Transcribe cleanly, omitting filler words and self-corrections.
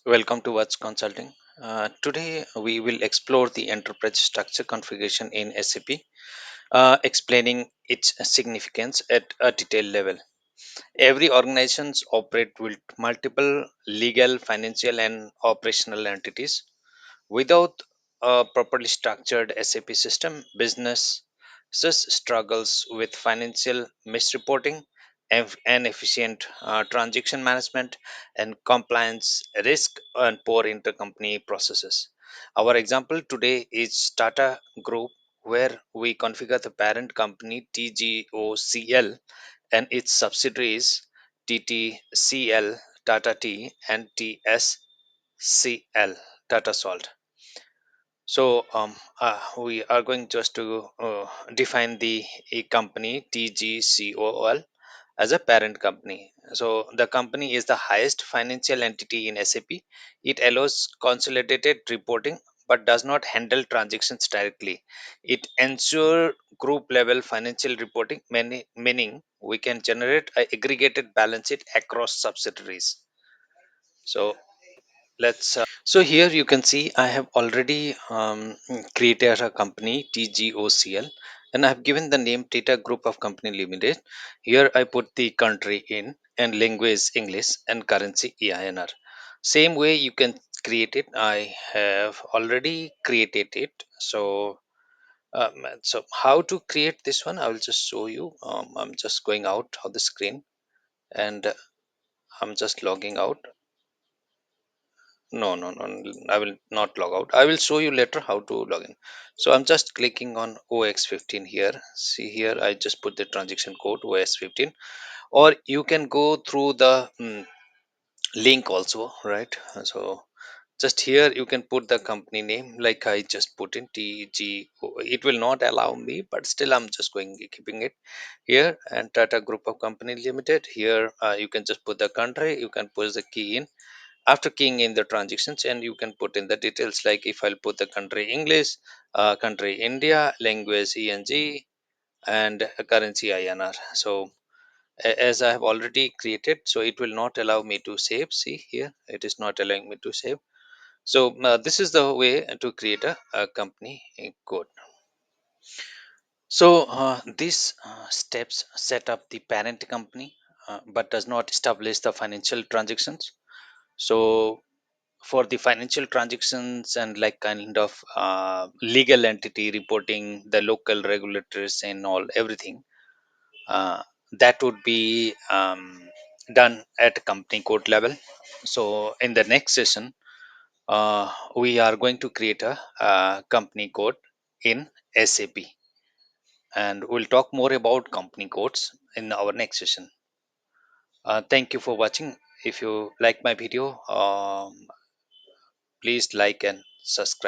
Welcome to VATS Consulting. Today we will explore the enterprise structure configuration in SAP, explaining its significance at a detailed level. Every organizations operate with multiple legal, financial, and operational entities. Without a properly structured SAP system, business struggles with financial misreporting, inefficient transaction management, and compliance risk and poor intercompany processes. Our example today is Tata Group, where we configure the parent company TGOCL and its subsidiaries TTCL, Tata Tea, and TSCL, Tata Salt. We are going just to define the a company TGCOL as a parent company. So the company is the highest financial entity in SAP. It allows consolidated reporting but does not handle transactions directly. It ensure group level financial reporting, meaning we can generate a aggregated balance sheet across subsidiaries. So so here you can see I have already created a company TGOCL, and I have given the name Data Group of Company Limited. Here I put the country in and language English and currency EINR. Same way you can create it. I have already created it. So how to create this one? I will just show you. I'm just going out of the screen and I'm just logging out. No, no, no, I will not log out. I will show you later how to log in. So I'm just clicking on OX15 here. See here, I just put the transaction code OX15, or you can go through the link also, right? So just here you can put the company name like I just put in TGO. It will not allow me, but still I'm just going keeping it here. And Tata Group of Company Limited. Here you can just put the country. You can put the key in after keying in the transactions, and you can put in the details like if I'll put the country English, country India, language ENG, and currency INR. So as I have already created, so it will not allow me to save. See here, it is not allowing me to save. So this is the way to create a company code. So these steps set up the parent company, but does not establish the financial transactions. So for the financial transactions and like kind of legal entity reporting, the local regulators and all everything, that would be done at company code level. So in the next session, we are going to create a company code in SAP, and we'll talk more about company codes in our next session. Thank you for watching. If you like my video, please like and subscribe.